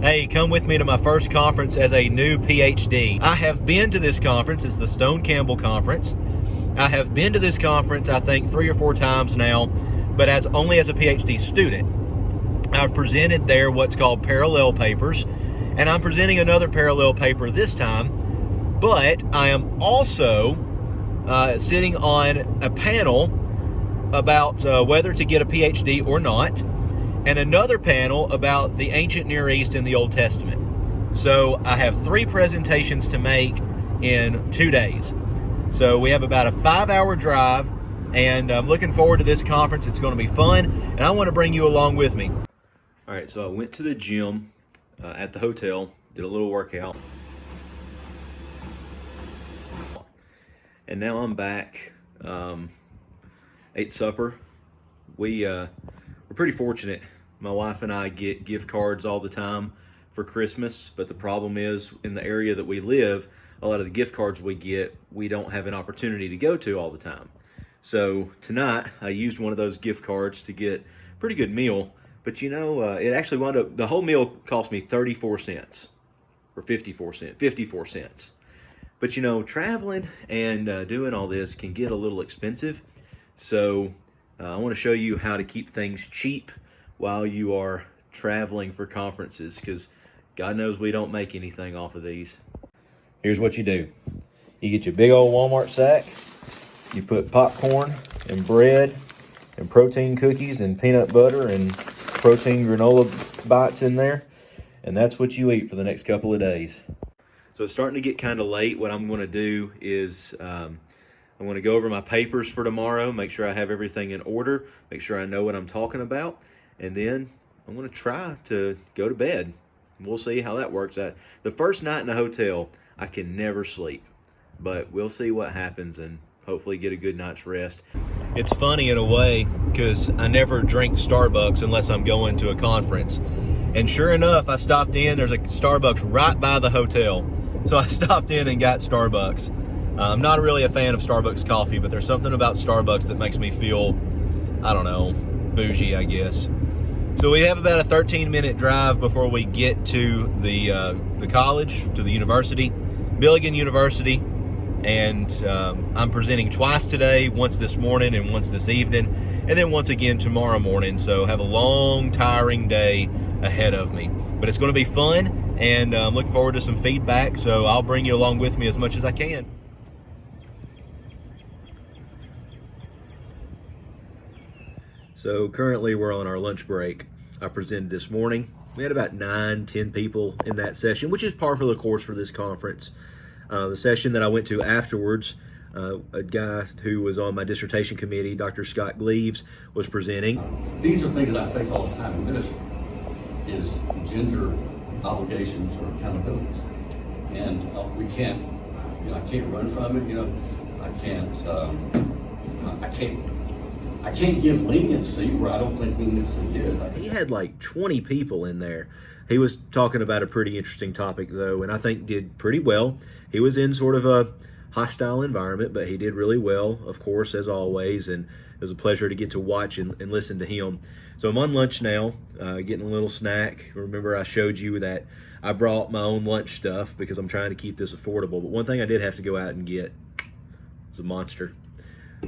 Hey, come with me to my first conference as a new PhD. I have been to this conference. It's the Stone Campbell Conference. I have been to this conference, I think, 3 or 4 times now, but only as a PhD student. I've presented there what's called parallel papers, and I'm presenting another parallel paper this time, but I am also sitting on a panel about whether to get a PhD or not, and another panel about the ancient Near East and the Old Testament. So I have 3 presentations to make in 2 days. So we have about a 5-hour drive, and I'm looking forward to this conference. It's going to be fun, and I want to bring you along with me. All right, so I went to the gym at the hotel, did a little workout, and now I'm back. Ate supper. We're pretty fortunate. My wife and I get gift cards all the time for Christmas, but the problem is in the area that we live, a lot of the gift cards we get, we don't have an opportunity to go to all the time. So tonight I used one of those gift cards to get a pretty good meal, but it actually wound up, the whole meal cost me 34 cents or 54 cents. But traveling and doing all this can get a little expensive. So I want to show you how to keep things cheap while you are traveling for conferences, because God knows we don't make anything off of these. Here's what you do. You get your big old Walmart sack, you put popcorn and bread and protein cookies and peanut butter and protein granola bites in there, and that's what you eat for the next couple of days. So it's starting to get kind of late. What I'm going to do is I'm going to go over my papers for tomorrow, make sure I have everything in order, make sure I know what I'm talking about, and then I'm going to try to go to bed. We'll see how that works. The first night in the hotel, I can never sleep, but we'll see what happens and hopefully get a good night's rest. It's funny in a way because I never drink Starbucks unless I'm going to a conference. And sure enough, I stopped in. There's a Starbucks right by the hotel. So I stopped in and got Starbucks. I'm not really a fan of Starbucks coffee, but there's something about Starbucks that makes me feel, I don't know, bougie, I guess. So we have about a 13-minute drive before we get to the college, to the university, Billigan University. And I'm presenting twice today, once this morning and once this evening, and then once again tomorrow morning. So have a long, tiring day ahead of me. But it's going to be fun, and I'm looking forward to some feedback, so I'll bring you along with me as much as I can. So currently we're on our lunch break. I presented this morning. We had about 9-10 people in that session, which is par for the course for this conference. The session that I went to afterwards, a guy who was on my dissertation committee, Dr. Scott Gleaves, was presenting. These are things that I face all the time in ministry, is gender obligations or accountabilities. And we can't, I can't run from it, I can't give leniency where I don't think leniency is. He had like 20 people in there. He was talking about a pretty interesting topic, though, and I think did pretty well. He was in sort of a hostile environment, but he did really well, of course, as always, and it was a pleasure to get to watch and listen to him. So I'm on lunch now, getting a little snack. Remember, I showed you that I brought my own lunch stuff because I'm trying to keep this affordable, but one thing I did have to go out and get was a Monster.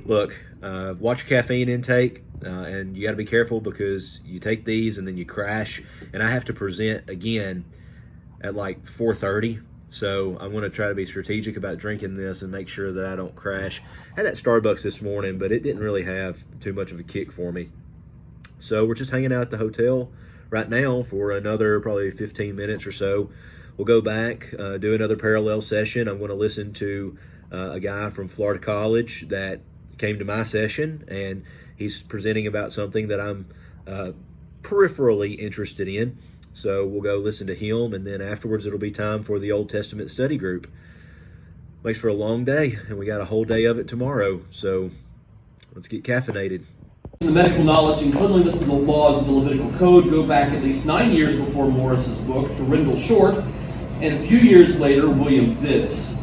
Look, watch your caffeine intake, and you got to be careful because you take these and then you crash, and I have to present again at like 4:30, so I'm going to try to be strategic about drinking this and make sure that I don't crash. I had that Starbucks this morning, but it didn't really have too much of a kick for me. So we're just hanging out at the hotel right now for another probably 15 minutes or so. We'll go back, do another parallel session. I'm going to listen to a guy from Florida College that came to my session, and he's presenting about something that I'm peripherally interested in. So we'll go listen to him, and then afterwards it'll be time for the Old Testament study group. Makes for a long day, and we got a whole day of it tomorrow. So let's get caffeinated. The medical knowledge and cleanliness of the laws of the Levitical Code go back at least 9 years before Morris's book to Rendell Short, and a few years later, William Vitz.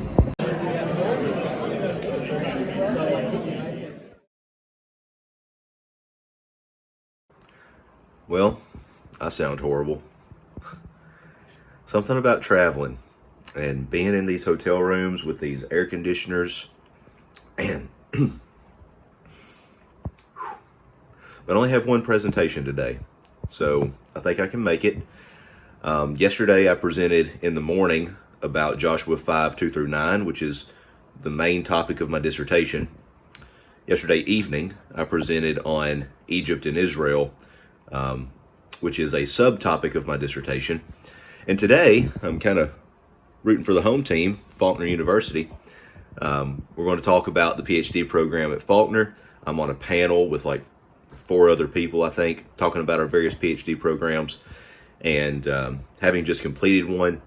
Well, I sound horrible. Something about traveling and being in these hotel rooms with these air conditioners, and but I only have one presentation today, so I think I can make it. Yesterday I presented in the morning about Joshua 5:2-9, which is the main topic of my dissertation. Yesterday evening I presented on Egypt and Israel, which is a subtopic of my dissertation. And today I'm kind of rooting for the home team, Faulkner University. We're going to talk about the PhD program at Faulkner. I'm on a panel with like 4 other people, I think, talking about our various PhD programs. And having just completed one,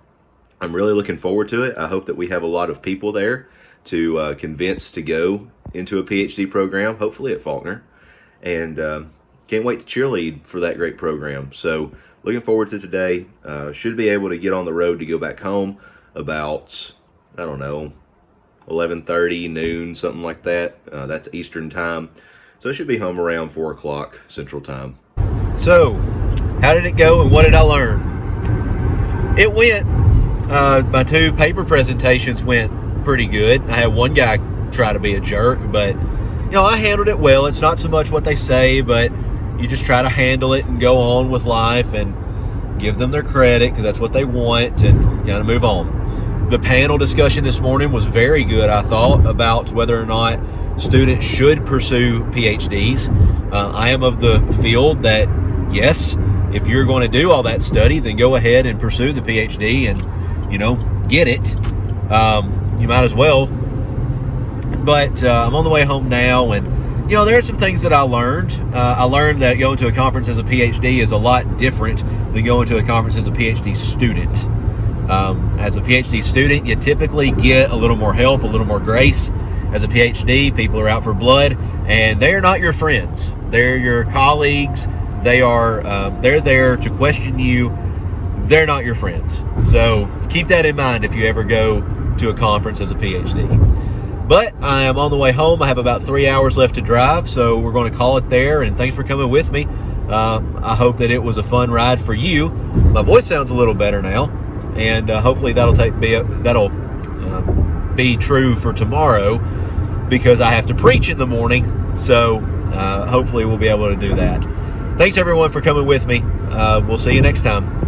I'm really looking forward to it. I hope that we have a lot of people there to convince to go into a PhD program, hopefully at Faulkner. And can't wait to cheerlead for that great program. So looking forward to today. Should be able to get on the road to go back home about, I don't know, 11:30, noon, something like that. That's Eastern time. So I should be home around 4 o'clock Central time. So, how did it go and what did I learn? It went, my 2 paper presentations went pretty good. I had one guy try to be a jerk, but I handled it well. It's not so much what they say, but you just try to handle it and go on with life and give them their credit because that's what they want and kind of move on. The panel discussion this morning was very good, I thought, about whether or not students should pursue PhDs. I am of the field that, yes, if you're going to do all that study, then go ahead and pursue the PhD and, get it. You might as well. But I'm on the way home now, and there are some things that I learned. I learned that going to a conference as a PhD is a lot different than going to a conference as a PhD student. As a PhD student, you typically get a little more help, a little more grace. As a PhD, people are out for blood, and they're not your friends. They're your colleagues. They're there to question you. They're not your friends. So keep that in mind if you ever go to a conference as a PhD. But I am on the way home. I have about 3 hours left to drive, so we're going to call it there. And thanks for coming with me. I hope that it was a fun ride for you. My voice sounds a little better now, and hopefully that'll be true for tomorrow because I have to preach in the morning. So hopefully we'll be able to do that. Thanks everyone for coming with me. We'll see you next time.